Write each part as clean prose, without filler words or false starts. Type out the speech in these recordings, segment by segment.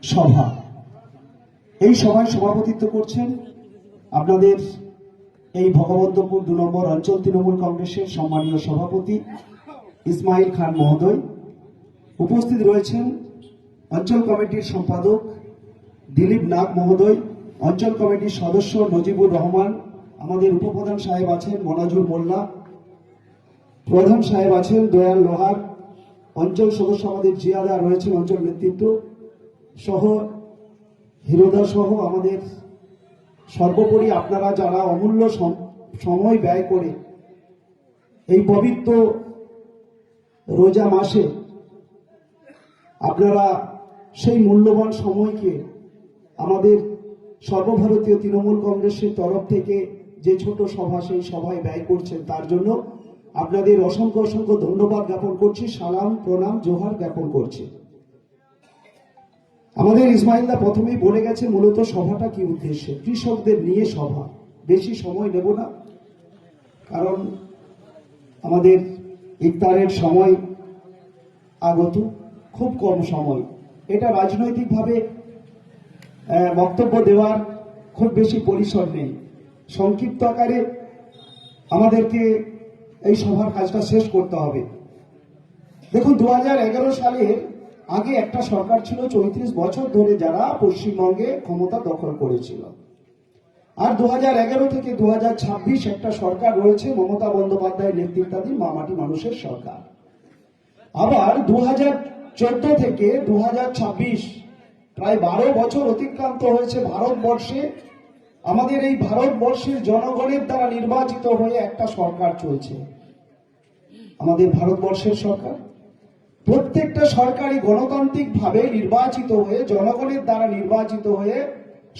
সভা, এই সভায় সভাপতিত্ব করছেন আপনাদের এই ভগবন্তপুর 2 নম্বর অঞ্চল তৃণমূল কংগ্রেসের সম্মানীয় সভাপতি ইসমাইল খান মহোদয়। উপস্থিত রয়েছেন অঞ্চল কমিটির সম্পাদক দিলীপ নাগ মহোদয়, অঞ্চল কমিটির সদস্য নজিবুর রহমান, আমাদের উপপ্রধান সাহেব আছেন মনাজুর মোল্লা, প্রধান সাহেব আছেন দয়াল লোহার, অঞ্চল সদস্য আমাদের জিয়াদা রয়েছেন, অঞ্চল নেতৃত্ব সহ হিরোদা সহ আমাদের সর্বোপরি আপনারা যারা অমূল্য সময় ব্যয় করে এই পবিত্র রোজা মাসে আপনারা সেই মূল্যবান সময়কে আমাদের সর্বভারতীয় তৃণমূল কংগ্রেসের তরফ থেকে যে ছোট সভা সেই সভায় ব্যয় করছেন, তার জন্য আপনাদের অসংখ্য অসংখ্য ধন্যবাদ জ্ঞাপন করছি, সালাম প্রণাম জোহার জ্ঞাপন করছি। আমাদের ইসমাইলদা প্রথমেই বলে গেছে মূলত সভাটা কি উদ্দেশ্যে। কৃষকদের নিয়ে সভা, বেশি সময় নেব না, কারণ আমাদের ইফতারের সময় আগত, খুব কম সময়। এটা রাজনৈতিকভাবে বক্তব্য দেওয়ার খুব বেশি পরিসর নেই, সংক্ষিপ্ত আকারে আমাদেরকে এই সভার কাজটা শেষ করতে হবে। দেখুন, 2011 সালের আগে একটা সরকার ছিল 34 বছর ধরে, যারা পশ্চিমবঙ্গে ক্ষমতা দখল করেছিল। আর 2011 থেকে 2026 একটা সরকার রয়েছে, মমতা বন্দ্যোপাধ্যায়ের নেতৃত্বাধীন মামাটি মানুষের সরকার। আবার 2014 থেকে 2026 প্রায় 12 বছর অতিক্রান্ত হয়েছে ভারতবর্ষে। আমাদের এই ভারতবর্ষের জনগণের দ্বারা নির্বাচিত হয়ে একটা সরকার চলছে, আমাদের ভারতবর্ষের সরকার। প্রত্যেকটা সরকারি গণতান্ত্রিক ভাবে নির্বাচিত হয়ে, জনগণের দ্বারা নির্বাচিত হয়ে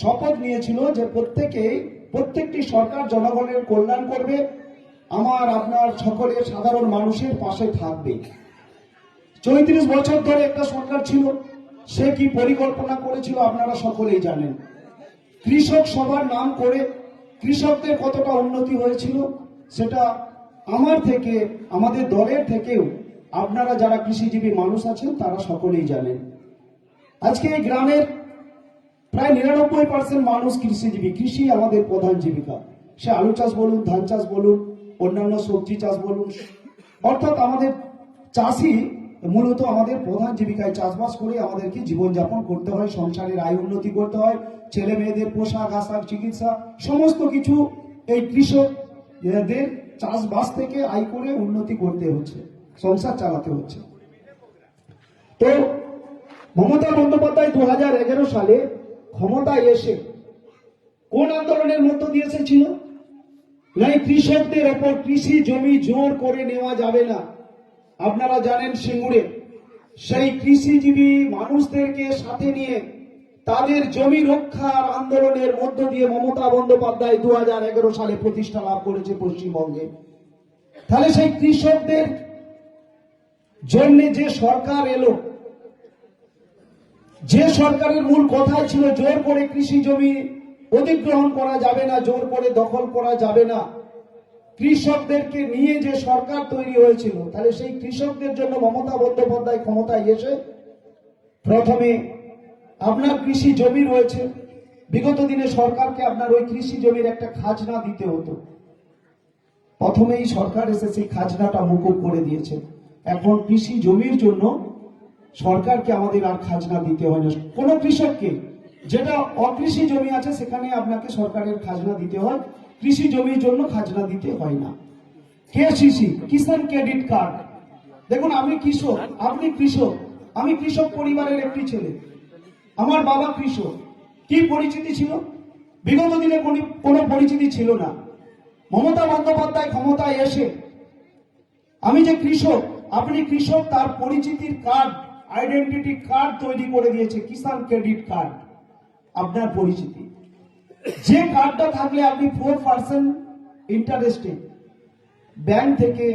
শপথ নিয়েছিল যে প্রত্যেকটি সরকার জনগণের কল্যাণ করবে, আমার আপনার সকলের সাধারণ মানুষের পাশে থাকবে। 34 বছর ধরে একটা সরকার ছিল, সে কি পরিকল্পনা করেছিল আপনারা সকলেই জানেন। কৃষক সভার নাম করে কৃষকদের কতটা উন্নতি হয়েছিল সেটা আমার থেকে, আমাদের দলের থেকেও আপনারা যারা কৃষিজীবী মানুষ আছেন তারা সকলেই জানেন। আজকে এই গ্রামের প্রায় 99% মানুষ কৃষিজীবী, কৃষি আমাদের প্রধান জীবিকা। সে আলু চাষ বলুন, ধান চাষ বলুন, অন্যান্য সবজি চাষ বলুন, অর্থাৎ আমাদের চাষি মূলত আমাদের প্রধান জীবিকায়। চাষবাস করে আমাদেরকে জীবনযাপন করতে হয়, সংসারের আয় উন্নতি করতে হয়, ছেলে মেয়েদের পোশাক আশাক চিকিৎসা সমস্ত কিছু এই কৃষকদের চাষবাস থেকে আয় করে উন্নতি করতে হচ্ছে, সংসার চালাতে হচ্ছে। তো মমতা বন্দ্যোপাধ্যায় 2011 সালে ক্ষমতায় এসে কোন আন্দোলনের মধ্য দিয়ে এসেছিল? নাই কৃষকদের ওপর কৃষি জমি জোর করে নেওয়া যাবে না। আপনারা জানেন সিঙ্গুরে সেই কৃষিজীবী মানুষদেরকে সাথে নিয়ে তাদের জমি রক্ষার আন্দোলনের মধ্য দিয়ে মমতা বন্দ্যোপাধ্যায় 2011 সালে প্রতিষ্ঠা লাভ করেছে পশ্চিমবঙ্গে। তাহলে সেই কৃষকদের জন্য যে সরকার এলো, যে সরকারের মূল কথাই ছিল জোর করে কৃষি জমি অধিগ্রহণ করা যাবে না, জোর করে দখল করা যাবে না, কৃষকদেরকে নিয়ে যে সরকার তৈরি হয়েছিল, তাহলে সেই কৃষকদের জন্য মমতা বন্দ্যোপাধ্যায় ক্ষমতায় এসে প্রথমে আপনার কৃষি জমি রয়েছে, বিগত দিনে সরকারকে আপনার ওই কৃষি জমির একটা খাজনা দিতে হতো। প্রথমেই সরকার এসে সেই খাজনাটা মকুব করে দিয়েছে। এখন কৃষি জমির জন্য সরকারকে আমাদের আর খাজনা দিতে হয় না। কোনো কৃষককে, যেটা অকৃষি জমি আছে সেখানে আপনাকে সরকারের খাজনা দিতে হয়, কৃষি জমির জন্য খাজনা দিতে হয় না। কেসিসি, কিষাণ ক্রেডিট কার্ড। দেখুন, আমি কৃষক, আপনি কৃষক, আমি কৃষক পরিবারের একটি ছেলে, আমার বাবা কৃষক। কি পরিচিতি ছিল? বিগত দিনে কোনো পরিচিতি ছিল না। মমতা বন্দ্যোপাধ্যায় ক্ষমতায় এসে আমি যে কৃষক, আপনি কৃষক, তার পরিচিতির কার্ড, আইডেন্টিটি কার্ড তৈরি করে দিয়েছে, কিষাণ ক্রেডিট কার্ড। আপনার পরিচিতি, যে কার্ডটা থাকলে আপনি 4% ইন্টারেস্টে ব্যাংক থেকে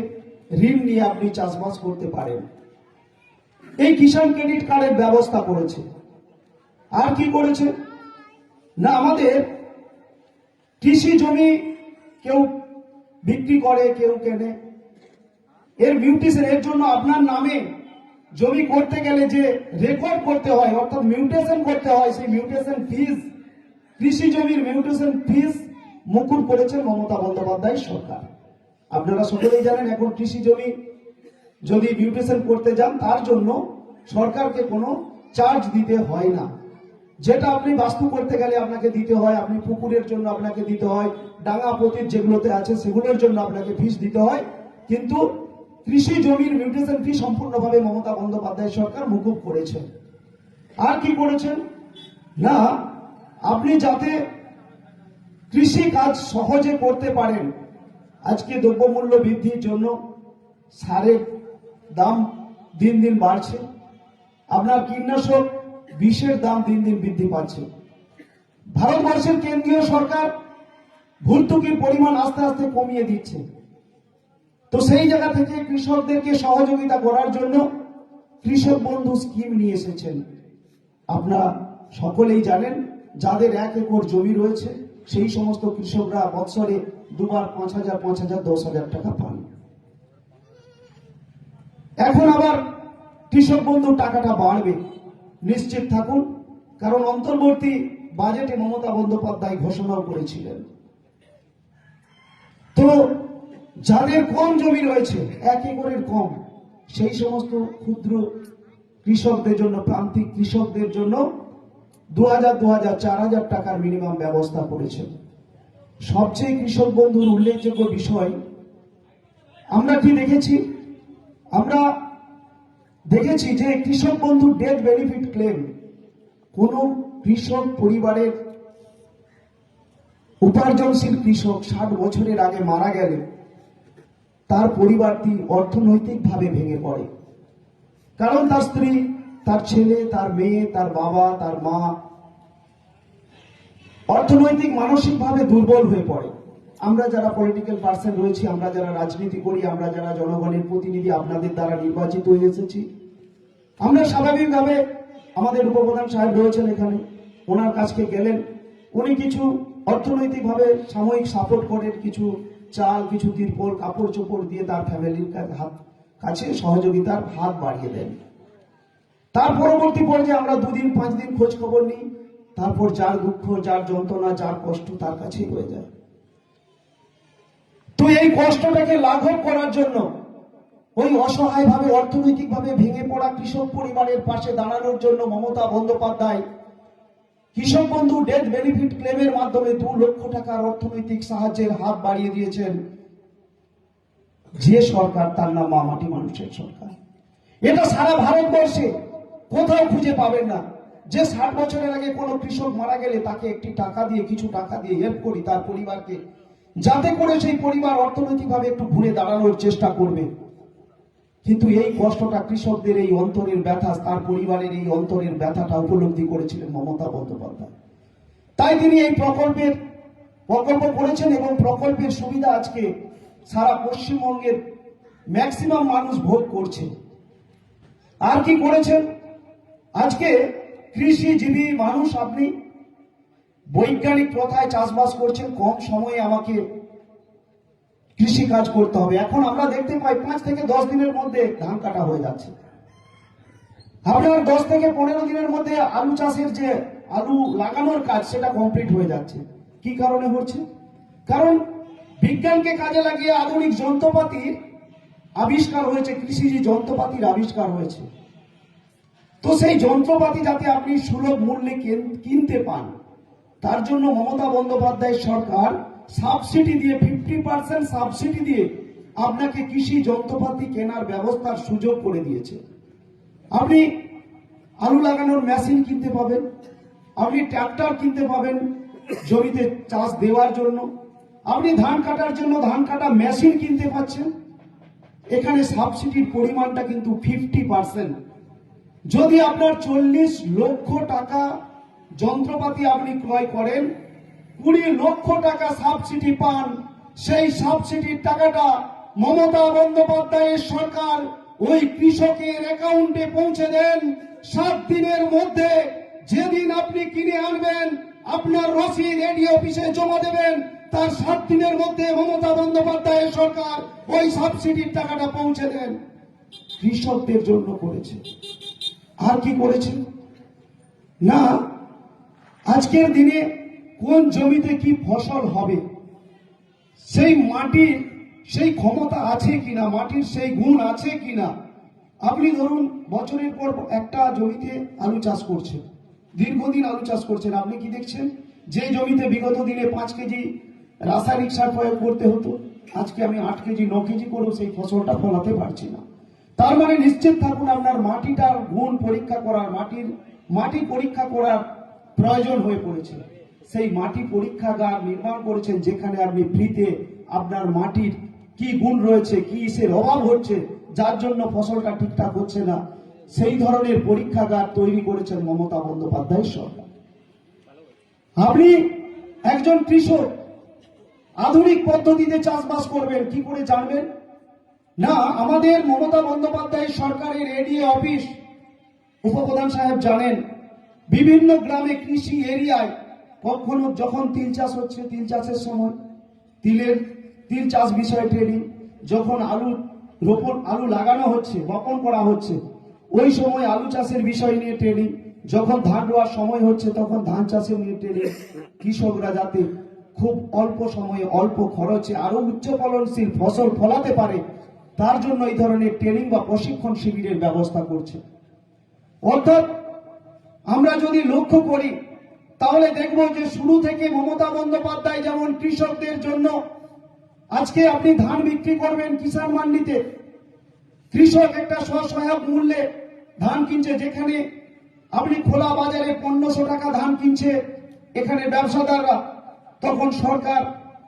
ঋণ নিয়ে আপনি চাষবাস করতে পারেন। এই কিষাণ ক্রেডিট কার্ডের ব্যবস্থা করেছে। আর কি করেছে না, আমাদের কৃষি জমি কেউ বিক্রি করে, কেউ কেনে, এর মিউটেশন, এর জন্য আপনার নামে জমি করতে গেলে যে রেকর্ড করতে হয় অর্থাৎ মিউটেশন করতে হয়, সেই মিউটেশন ফিজ, কৃষি জমির মিউটেশন ফিজ মুকুব করেছেন মমতা বন্দ্যোপাধ্যায় সরকার। আপনারা সকলেই জানেন এখন কৃষি জমি যদি মিউটেশন করতে যান তার জন্য সরকারকে কোনো চার্জ দিতে হয় না। যেটা আপনি বাস্তু করতে গেলে আপনাকে দিতে হয়, আপনি পুকুরের জন্য আপনাকে দিতে হয়, ডাঙা পতির যেগুলোতে আছে সেগুলোর জন্য আপনাকে ফিস দিতে হয়, কিন্তু কৃষি জমির মিউটেশন ফি সম্পূর্ণভাবে মমতা বন্দ্যোপাধ্যায় সরকার মুকুব করেছেন। আর কি করেছেন না, আপনি যাতে কৃষি কাজ সহজে করতে পারেন, আজকে দ্রব্যমূল্য বৃদ্ধির জন্য সারের দাম দিন দিন বাড়ছে, আপনার কীটনাশক বিষের দাম দিন দিন বৃদ্ধি পাচ্ছে। ভারতবর্ষের কেন্দ্রীয় সরকার ভর্তুকির পরিমাণ আস্তে আস্তে কমিয়ে দিচ্ছে। তো সেই জায়গা থেকে কৃষকদেরকে সহযোগিতা করার জন্য কৃষক বন্ধু স্কিম নিয়ে এসেছেন। আপনারা সকলেই জানেন, যাদের 1 একর জমি রয়েছে সেই সমস্ত কৃষকরা বছরে দুবার 5,000, 5,000, 10,000 টাকা পান। এখন আবার কৃষক বন্ধু টাকাটা বাড়বে, নিশ্চিত থাকুন, কারণ অন্তর্বর্তী বাজেটে মমতা বন্দ্যোপাধ্যায় ঘোষণাও করেছিলেন। তো যাদের কম জমি রয়েছে, 1 একরের কম, সেই সমস্ত ক্ষুদ্র কৃষকদের জন্য, প্রান্তিক কৃষকদের জন্য 2,000, 2,000, 4,000 টাকার মিনিমাম ব্যবস্থা করেছেন। সবচেয়ে কৃষক বন্ধুর উল্লেখযোগ্য বিষয় আমরা কি দেখেছি, আমরা দেখেছি যে কৃষক বন্ধু ডেথ বেনিফিট ক্লেম, কোন কৃষক পরিবারের উপার্জনশীল কৃষক 60 বছরের আগে মারা গেলে তার পরিবারটি অর্থনৈতিকভাবে ভেঙে পড়ে, কারণ তার স্ত্রী, তার ছেলে, তার মেয়ে, তার বাবা, তার মা অর্থনৈতিক মানসিকভাবে দুর্বল হয়ে পড়ে। আমরা যারা পলিটিক্যাল পার্সন রয়েছি, আমরা যারা রাজনীতি করি, আমরা যারা জনগণের প্রতিনিধি, আপনাদের দ্বারা নির্বাচিত হয়ে এসেছি, আমরা স্বাভাবিকভাবে, আমাদের উপপ্রধান সাহেব রয়েছেন এখানে, ওনার কাছে গেলেন, উনি কিছু অর্থনৈতিকভাবে সাময়িক সাপোর্ট করেন, কিছু চাল, কিছু তিরপল, কাপড় চোপড় দিয়ে তার ফ্যামিলির কাছে সহযোগিতার হাত বাড়িয়ে দেন। তার পরবর্তী পর্যায়ে আমরা 2 দিন 5 দিন খোঁজ খবর নিই, তারপর যার দুঃখ, যার যন্ত্রণা, যার কষ্ট তার কাছেই রয়ে যায়। তো এই কষ্টটাকে লাঘব করার জন্য, ওই অসহায়ভাবে অর্থনৈতিকভাবে ভেঙে পড়া কৃষক পরিবারের পাশে দাঁড়ানোর জন্য মমতা বন্দ্যোপাধ্যায় কৃষক বন্ধু ডেথ বেনিফিট ক্লেমের মাধ্যমে 2 লক্ষ টাকার অর্থনৈতিক সাহায্যের হাত বাড়িয়ে দিয়েছেন যে সরকার, তার নাম মাটি মানুষের সরকার। এটা সারা ভারতবর্ষে কোথাও খুঁজে পাবেন না যে 60 বছরের আগে কোনো কৃষক মারা গেলে তাকে একটি টাকা দিয়ে, কিছু টাকা দিয়ে হেল্প করি তার পরিবারকে, যাতে করে সেই পরিবার অর্থনৈতিকভাবে একটু ঘুরে দাঁড়ানোর চেষ্টা করবে। কিন্তু এই কষ্টটা, কৃষকদের এই অন্তরের ব্যথা, তার পরিবারের এই অন্তরের ব্যথাটা উপলব্ধি করেছিলেন মমতা বন্দ্যোপাধ্যায়। তাই তিনি এই প্রকল্প করেছেন এবং প্রকল্পের সুবিধা আজকে সারা পশ্চিমবঙ্গের ম্যাক্সিমাম মানুষ ভোগ করছে। আর কি করেছেন, আজকে কৃষিজীবী মানুষ, আপনি বৈজ্ঞানিক প্রথায় চাষবাস করছেন, কম সময়ে আমাকে কৃষি কাজ করতে হবে। এখন আমরা দেখতে পাই 5 থেকে 10 দিনের মধ্যে ধান কাটা হয়ে যাচ্ছে। আপনার 10 থেকে 15 দিনের মধ্যে আলু চাষের যে আলু লাগানোর কাজ সেটা কমপ্লিট হয়ে যাচ্ছে। কি কারণে হচ্ছে? কারণ বিজ্ঞানকে কাজে লাগিয়ে আধুনিক যন্ত্রপাতির আবিষ্কার হয়েছে, কৃষিজ যন্ত্রপাতির আবিষ্কার হয়েছে। তো সেই যন্ত্রপাতি যাতে আপনি সুলভ মূল্যে কিনতে পান, তার জন্য মমতা বন্দ্যোপাধ্যায় সরকার সাবসিডি দিয়ে, 50% সাবসিডি দিয়ে আপনাকে কৃষি যন্ত্রপাতি কেনার ব্যবস্থার সুযোগ করে দিয়েছে। আপনি আলু লাগানোর মেশিন কিনতে পাবেন, আপনি ট্রাক্টর কিনতে পাবেন জমিতে চাষ দেওয়ার জন্য, আপনি ধান কাটার জন্য ধান কাটা মেশিন কিনতে পাচ্ছেন। এখানে সাবসিডির পরিমাণটা কিন্তু 50%। যদি আপনার 40 লক্ষ টাকা যন্ত্রপাতি আপনি ক্রয় করেন, 20 লক্ষ টাকা সাবসিডি পান। সেই সাবসিডির টাকাটা মমতা বন্দ্যোপাধ্যায়ের সরকার ওই কৃষকের অ্যাকাউন্টে পৌঁছে দেন। 7 দিনের মধ্যে, যেদিন আপনি কিনে আনবেন, আপনার রসিদ এডি অফিসে জমা দেবেন, তার 7 দিনের মধ্যে মমতা বন্দ্যোপাধ্যায়ের সরকার ওই সাবসিডির টাকাটা পৌঁছে দেন। কৃষকদের জন্য করেছে। আর কি করেছে না, আজকের দিনে কোন জমিতে কি ফসল হবে সেই মাটির সেই ক্ষমতা আছে কিনা, মাটির সেই গুণ আছে কিনা। আপনি ধরুন বছরের পর একটা জমিতে আলু চাষ করছেন, দীর্ঘদিন আলু চাষ করছেন, আপনি কি দেখছেন যে জমিতে বিগত দিনে 5 কেজি রাসায়নিক সার প্রয়োগ করতে হতো, আজকে আমি 8 কেজি 9 কেজি করেও সেই ফসলটা ফলাতে পারছি না। তার মানে নিশ্চিত থাকুন আপনার মাটিটার গুণ পরীক্ষা করার, মাটি পরীক্ষা করার প্রয়োজন হয়ে পড়েছে। সেই মাটি পরীক্ষাগার নির্মাণ করেছেন যেখানে আপনি ফ্রিতে আপনার মাটির কি গুণ রয়েছে, কি ইসের অভাব হচ্ছে যার জন্য ফসলটা ঠিকঠাক হচ্ছে না, সেই ধরনের পরীক্ষাগার তৈরি করেছেন মমতা বন্দ্যোপাধ্যায় সরকার। আপনি একজন কৃষক আধুনিক পদ্ধতিতে চাষবাস করবেন, কি করে জানবেন না, আমাদের মমতা বন্দ্যোপাধ্যায় সরকারের এডিএ অফিস উপপ্রধান সাহেব জানেন, বিভিন্ন গ্রামে কৃষি এরিয়ায় কখনো যখন তিল চাষ হচ্ছে, তিল চাষের সময় তিল চাষ বিষয়ে ট্রেনিং, যখন আলু লাগানো হচ্ছে, বপন করা হচ্ছে ওই সময় আলু চাষের বিষয় নিয়ে ট্রেনিং, যখন ধান রোয়ার সময় হচ্ছে তখন ধান চাষের নিয়ে ট্রেনিং। কৃষকরা যাতে খুব অল্প সময়ে অল্প খরচে আরো উচ্চ ফলনশীল ফসল ফলাতে পারে তার জন্য এই ধরনের ট্রেনিং বা প্রশিক্ষণ শিবিরের ব্যবস্থা করছে। অর্থাৎ আমরা যদি লক্ষ্য করি তাহলে দেখব যে শুরু থেকে মমতা বন্দ্যোপাধ্যায় যেমন কৃষকদের জন্য, আজকে আপনি ধান বিক্রি করবেন কিষাণ মান্ডিতে, কৃষক একটা স্বসহায়ক মূল্যে ধান কিনছে, যেখানে আপনি খোলা বাজারে 1500 টাকা ধান কিনছে এখানে ব্যবসাদাররা, তখন সরকার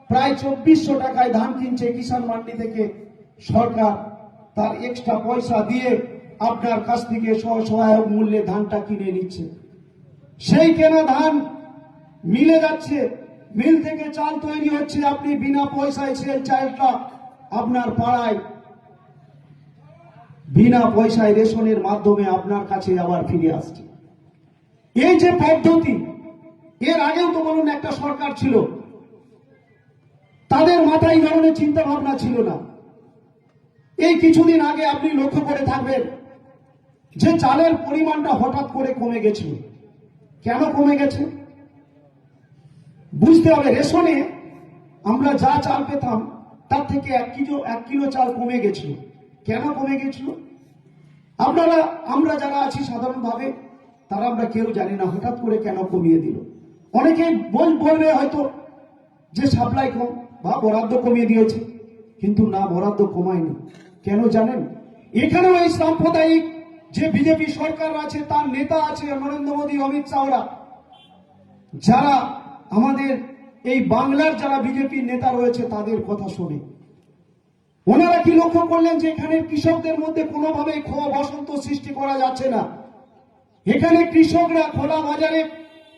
প্রায় 2400 টাকায় ধান কিনছে কিষাণ মান্ডি থেকে। সরকার তার এক্সট্রা পয়সা দিয়ে আপনার কাছ থেকে স্বসহায়ক মূল্যে ধানটা কিনে নিচ্ছে। সেই কেনা ধান মিলে যাচ্ছে, মিল থেকে চাল তৈরি হচ্ছে, আপনি বিনা পয়সায় সেই চালটা আপনার পাড়ায় বিনা পয়সায় রেশনের মাধ্যমে আপনার কাছে আবার ফিরে আসছে। এই যে পদ্ধতি, এর আগেও তো বলুন একটা সরকার ছিল, তাদের মাথায় এই ধরনের চিন্তা ভাবনা ছিল না। এই কিছুদিন আগে আপনি লক্ষ্য করে থাকবেন যে চালের পরিমাণটা হঠাৎ করে কমে গেছিল। কেন কমে গেছে বুঝতে হবে। রেশনে আমরা যা চাল পেতাম তার থেকে 1 কিলো চাল কমে গেছিল। কেন কমে গেছিল আমরা যারা আছি সাধারণভাবে তারা আমরা কেউ জানি না হঠাৎ করে কেন কমিয়ে দিল। অনেকে বলবে হয়তো যে সাপ্লাই কম বা বরাদ্দ কমিয়ে দিয়েছে, কিন্তু না, বরাদ্দ কমায়নি। কেন জানেন? এখানেও এই সাম্প্রদায়িক যে বিজেপি সরকার আছে, তার নেতা আছে নরেন্দ্র মোদী, অমিত শাহরা, যারা আমাদের এই বাংলার যারা বিজেপির নেতা রয়েছে তাদের কথা শুনে ওনারা কি লক্ষ্য করলেন যে এখানে কৃষকদের মধ্যে কোনোভাবেই ক্ষোভ বসন্ত সৃষ্টি করা যাচ্ছে না। এখানে কৃষকরা খোলা বাজারে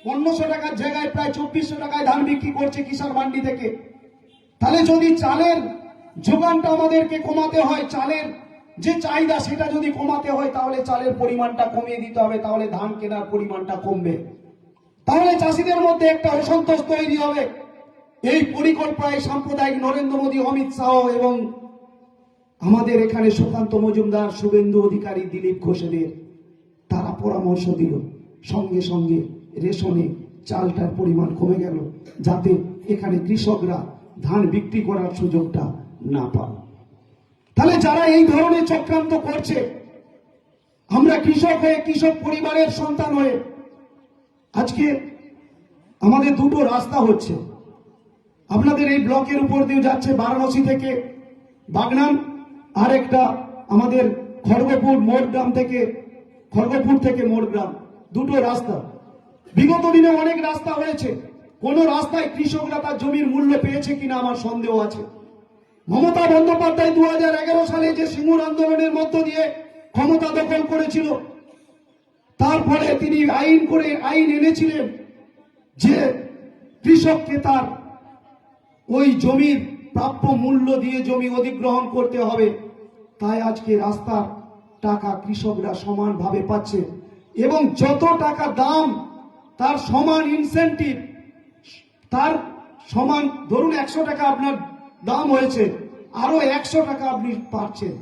1500 টাকার জায়গায় প্রায় 2400 টাকায় ধান বিক্রি করছে কিষাণ মান্ডি থেকে। তাহলে যদি চালের যোগানটা আমাদেরকে কমাতে হয়, চালের যে চাহিদা সেটা যদি কমাতে হয়, তাহলে চালের পরিমাণটা কমিয়ে দিতে হবে, তাহলে ধান কেনার পরিমাণটা কমবে, তাহলে চাষিদের মধ্যে একটা অসন্তোষ তৈরি হবে। এই পরিকল্পনায় সাম্প্রদায়িক নরেন্দ্র মোদী, অমিত শাহ এবং আমাদের এখানে সুকান্ত মজুমদার, শুভেন্দু অধিকারী, দিলীপ ঘোষেদের তারা পরামর্শ দিল, সঙ্গে সঙ্গে রেশনে চালটার পরিমাণ কমে গেল যাতে এখানে কৃষকরা ধান বিক্রি করার সুযোগটা না পায়। তাহলে যারা এই ধরনের চক্রান্ত করছে, আমরা কৃষক হয়ে, কৃষক পরিবারের সন্তান হয়ে, আজকে আমাদের দুটো রাস্তা হচ্ছে, আপনাদের এই ব্লকের উপর দিয়ে যাচ্ছে বারাণসী থেকে বাগনান, আর একটা আমাদের খড়গপুর থেকে মোড়গ্রাম, দুটো রাস্তা। বিগত দিনে অনেক রাস্তা হয়েছে, কোন রাস্তায় কৃষকরা তার জমির মূল্য পেয়েছে কিনা আমার সন্দেহ আছে। মমতা বন্দ্যোপাধ্যায় 2011 সালে যে সিঙ্গুর আন্দোলনের মধ্য দিয়ে ক্ষমতা দখল করেছিল, তারপরে তিনি আইন এনেছিলেন যে কৃষককে তার ওই জমির প্রাপ্য মূল্য দিয়ে জমি অধিগ্রহণ করতে হবে। তাই আজকে রাস্তার টাকা কৃষকরা সমানভাবে পাচ্ছে এবং যত টাকা দাম তার সমান ইনসেন্টিভ, তার সমান, ধরুন 100 টাকা আপনার দাম হয়েছে, আরো 100 টাকা আপনি পাচ্ছেন।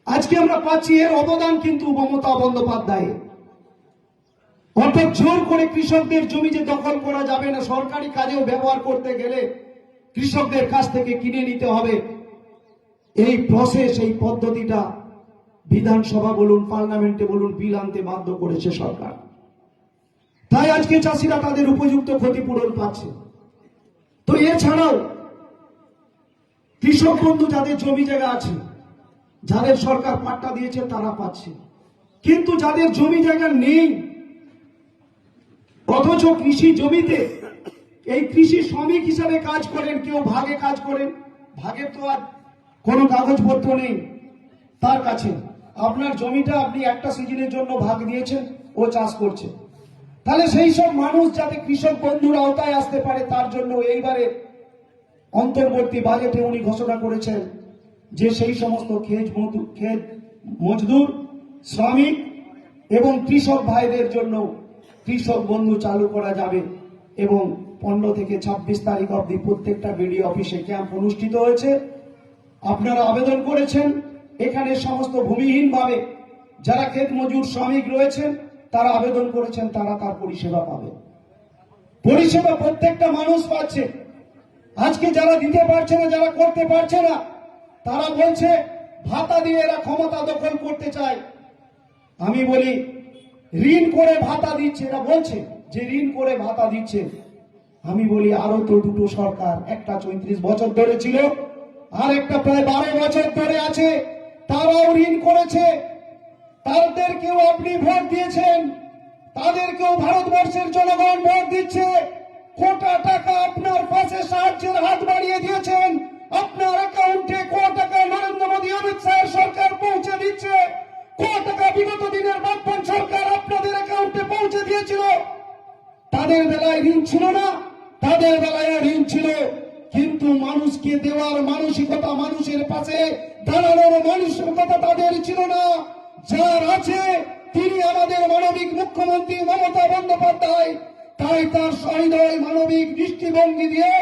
আজকে আমরা পাচ্ছি এর অবদান কিন্তু মমতা বন্দ্যোপাধ্যায়ের। অর্থাৎ জোর করে কৃষকদের জমি যে দখল করা যাবে না, সরকারি কাজেও ব্যবহার করতে গেলে কৃষকদের কাছ থেকে কিনে নিতে হবে, এই প্রসেস, এই পদ্ধতিটা বিধানসভা বলুন, পার্লামেন্টে বলুন, বিল আনতে বাধ্য করেছে সরকার। তাই আজকে চাষিরা তাদের উপযুক্ত ক্ষতিপূরণ পাচ্ছে। তো এছাড়াও কৃষক বন্ধু যাদের জমি জায়গা আছে, যাদের সরকার পাট্টা দিয়েছে তারা পাচ্ছে, কিন্তু যাদের জমি জায়গা নেই অথচ কৃষি জমিতে এই কৃষি শ্রমিক হিসাবে কাজ করেন, কেউ ভাগে কাজ করেন, ভাগের তো আর কোনো কাগজপত্র নেই তার কাছে, আপনার জমিটা আপনি একটা সিজনের জন্য ভাগ দিয়েছেন, ও চাষ করছে, তাহলে সেই সব মানুষ যাতে কৃষক বন্ধুর আওতায় আসতে পারে তার জন্য এইবারে অন্তর্বর্তী বাজেটে উনি ঘোষণা করেছেন যে সেই সমস্ত ক্ষেত মজদুর, শ্রমিক এবং কৃষক ভাইদের জন্য কৃষক বন্ধু চালু করা যাবে। এবং 15 থেকে 26 তারিখ অবধি প্রত্যেকটা বিডিও অফিসে ক্যাম্প অনুষ্ঠিত হয়েছে। আপনারা আবেদন করেছেন, এখানে সমস্ত ভূমিহীন ভাবে যারা ক্ষেত মজুর শ্রমিক রয়েছেন তারা আবেদন করেছেন, তারা তার পরিষেবা পাবে। পরিষেবা প্রত্যেকটা মানুষ পাচ্ছে। আজকে যারা দিতে পারছে না, যারা করতে পারছে না, তারা বলছে ভাতা দিয়ে এরা ক্ষমতা দখল করতে চায়। আমি বলি ঋণ করে ভাতা দিচ্ছে, এরা বলছে যে ঋণ করে ভাতা দিচ্ছে। আমি বলি আরো তো দুটো সরকার, একটা 34 বছর ধরে ছিল আর একটা প্রায় 12 বছর ধরে আছে, তারাও ঋণ করেছে, তাদেরকেও আপনি ভোট দিয়েছেন, তাদেরকেও ভারতবর্ষের জনগণ ভোট দিচ্ছে। কোটা টাকা আপনার পাশে সাহায্যের হাত বাড়িয়ে দিয়েছেন, আপনার অ্যাকাউন্টে কোটি টাকা নরেন্দ্র মোদী অমিত শাহের সরকার পৌঁছে দিচ্ছে। কোটি টাকা বিগত দিনের বামপন সরকার আপনাদের অ্যাকাউন্টে পৌঁছে দিয়েছিল। তাদের বেলায় ঋণ ছিল না, তাদের বেলায় ঋণ ছিল, কিন্তু মানুষকে দেওয়ার মানসিকতা, মানুষের পাশে দাঁড়ানোর মানসিকতা তাদের ছিল না। যার আছে তিনি আমাদের মানবিক মুখ্যমন্ত্রী মমতা বন্দ্যোপাধ্যায়। তাই তার সহৃদয় মানবিক দৃষ্টিভঙ্গি দিয়ে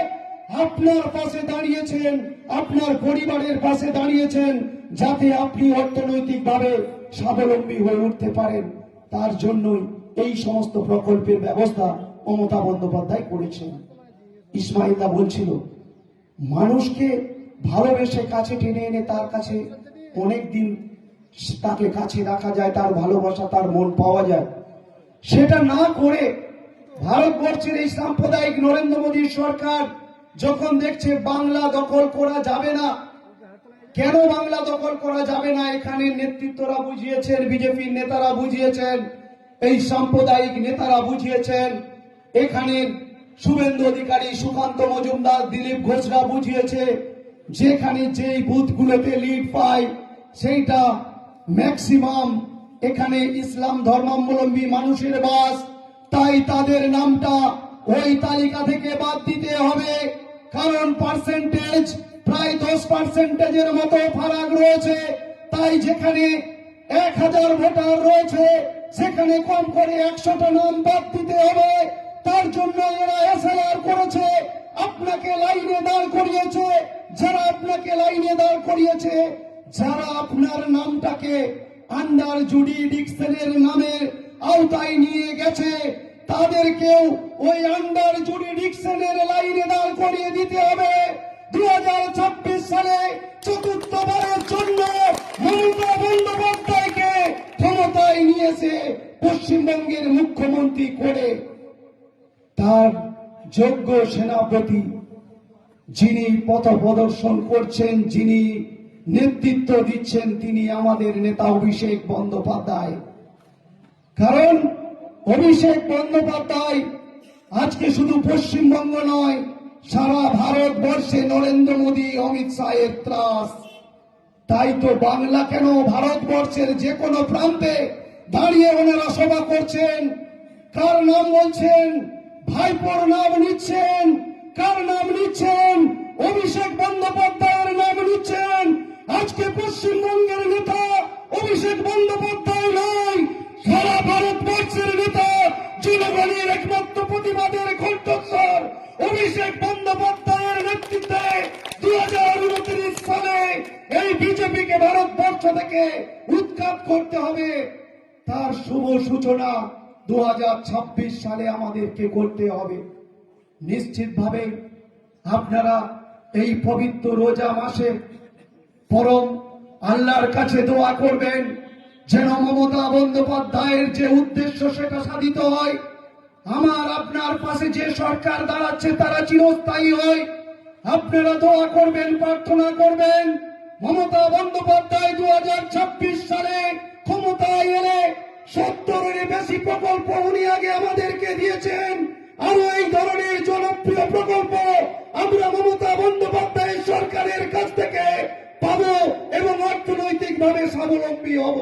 আপনার পাশে দাঁড়িয়েছেন, আপনার পরিবারের পাশে দাঁড়িয়েছেন, যাতে আপনি অর্থনৈতিকভাবে স্বাবলম্বী হয়ে উঠতে পারেন। তার জন্যই এই সমস্ত প্রকল্পের ব্যবস্থা মমতা বন্দ্যোপাধ্যায় করেছেন। ইসমাইলদা বলছিল মানুষকে ভালোবেসে কাছে টেনে এনে তার কাছে অনেকদিন তাকে কাছে রাখা যায়, তার ভালোবাসা, তার মন পাওয়া যায়। সেটা না করে ভারতবর্ষের এই সাম্প্রদায়িক নরেন্দ্র মোদীর সরকার যখন দেখছে বাংলা দখল করা যাবে না, কেন বাংলা দখল করা যাবে না, এখানে নেতৃত্বরা বুঝিয়েছেন, বিজেপির নেতারা বুঝিয়েছেন, এই সাম্প্রদায়িক নেতারা বুঝিয়েছেন, এখানে শুভেন্দু অধিকারী, সুকান্ত মজুমদার, দিলীপ ঘোষরা বুঝিয়েছে, যেখানে যেই বুথগুলোতে লিড পায় সেইটা ম্যাক্সিমাম এখানে ইসলাম ধর্মাবলম্বী মানুষের বাস, তাই তাদের নামটা ওই তালিকা থেকে বাদ দিতে হবে। কারণ পার্সেন্টেজ প্রায় 10%-এর মতো ফারাক রয়েছে। তাই যেখানে 1000 ভোটার রয়েছে সেখানে কম করে 100টা নাম বাদ দিতে হবে। তার জন্য এরা এসএলআর করেছে, আপনাকে লাইনে দাঁড় করিয়েছে। যারা আপনাকে লাইনে দাঁড় করিয়েছে, যারা আপনার নামটাকে আন্ডার জুডিডিকশনের নামের আওতায় নিয়ে গেছে, তাদেরকেও ওই আন্ডার জুডিডিকশনের লাইনে দাঁড় করিয়ে দিতে হবে। 2026 সালে চতুর্থবারের জন্য মমতা বন্দ্যোপাধ্যায়কে ক্ষমতায় নিয়েছে পশ্চিমবঙ্গের মুখ্যমন্ত্রী করে। তার যোগ্য সেনাপতি যিনি পথ প্রদর্শন করছেন, যিনি নেতৃত্ব দিচ্ছেন, তিনি আমাদের নেতা অভিষেক বন্দ্যোপাধ্যায়। কারণ অভিষেক বন্দ্যোপাধ্যায় আজকে শুধু পশ্চিমবঙ্গ নয়, সারা ভারতবর্ষে নরেন্দ্র মোদী অমিত শাহের ত্রাস। তাই তো বাংলা কেন, ভারতবর্ষের যে কোনো প্রান্তে দাঁড়িয়ে ওনারা সভা করছেন। কার নাম বলছেন? ভাইপোর নাম নিচ্ছেন। কার নাম নিচ্ছেন? অভিষেক বন্দ্যোপাধ্যায়ের নাম নিচ্ছেন। আজকে পশ্চিমবঙ্গের নেতা অভিষেক বন্দ্যোপাধ্যায় নয়, সারা ভারতবর্ষের নেতা, জনগণের একমাত্র প্রতিবাদের কণ্ঠস্বর অভিষেক বন্দ্যোপাধ্যায়ের নেতৃত্বে 2029 সালে এই বিজেপিকে ভারতবর্ষ থেকে সূচনা 2026 সালে আমাদেরকে করতে হবে। নিশ্চিতভাবে আপনারা এই পবিত্র রোজা মাসে পরম আল্লাহর কাছে দোয়া করবেন যেন মমতা বন্দ্যোপাধ্যায়ের যে উদ্দেশ্য সেটা সাধিত হয়। আমার আপনার পাশে যে সরকার দাঁড়াচ্ছে তারা চিরস্থায়ী হয়। আপনারা দোয়া করবেন, প্রার্থনা করবেন মমতা বন্দ্যোপাধ্যায় 2026 সালে ক্ষমতায় এলে 70-এর বেশি প্রকল্প উনি আগে আমাদেরকে দিয়েছেন। আরো এই ধরনের জনপ্রিয় প্রকল্প আমরা মমতা বন্দ্যোপাধ্যায়ের সরকারের কাছ থেকে পাবো এবং অর্থনৈতিকভাবে স্বাবলম্বী হব।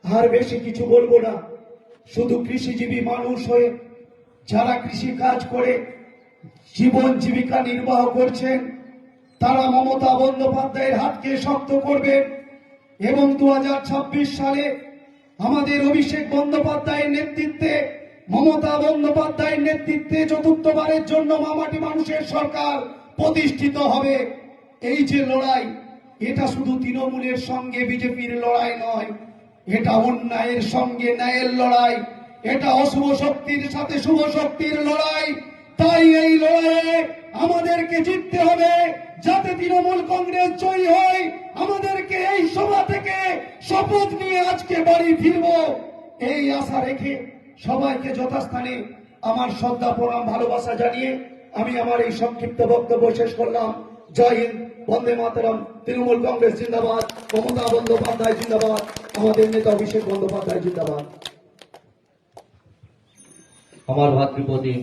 আর বেশি কিছু বলবো না। শুধু কৃষিজীবী মানুষ হয়ে যারা কৃষি কাজ করে জীবন জীবিকা নির্বাহ করছেন তারা মমতা বন্দ্যোপাধ্যায়ের হাতকে শক্ত করবেন এবং 2026 সালে আমাদের অভিষেক বন্দ্যোপাধ্যায়ের নেতৃত্বে, মমতা বন্দ্যোপাধ্যায়ের নেতৃত্বে চতুর্থবারের জন্য মামাটি মানুষের সরকার প্রতিষ্ঠিত হবে। এই যে লড়াই, এটা শুধু তৃণমূলের সঙ্গে বিজেপির লড়াই নয়, এটা অন্যায়ের সঙ্গে ন্যায়ের লড়াই, এটা অশুভ শক্তির সাথে শুভ শক্তির লড়াই। তাই এই লড়াইয়ে আমাদেরকে জিততে হবে যাতে তৃণমূল কংগ্রেস জয়ী হয়। আমাদেরকে এই সভা থেকে শপথ নিয়ে আজকে বাড়ি ফিরবো এই আশা রেখে সবাইকে যথাস্থানে আমার শ্রদ্ধা প্রণাম ভালোবাসা জানিয়ে আমি আমার এই সংক্ষিপ্ত বক্তব্য শেষ করলাম। জয় হিন্দ, বন্দে মাতরম, তৃণমূল কংগ্রেস জিন্দাবাদ, মমতা বন্দ্যোপাধ্যায় জিন্দাবাদ, আমাদের নেতা অভিষেক বন্দ্যোপাধ্যায় জিন্দাবাদ। আমার ভাতৃপ্রতিম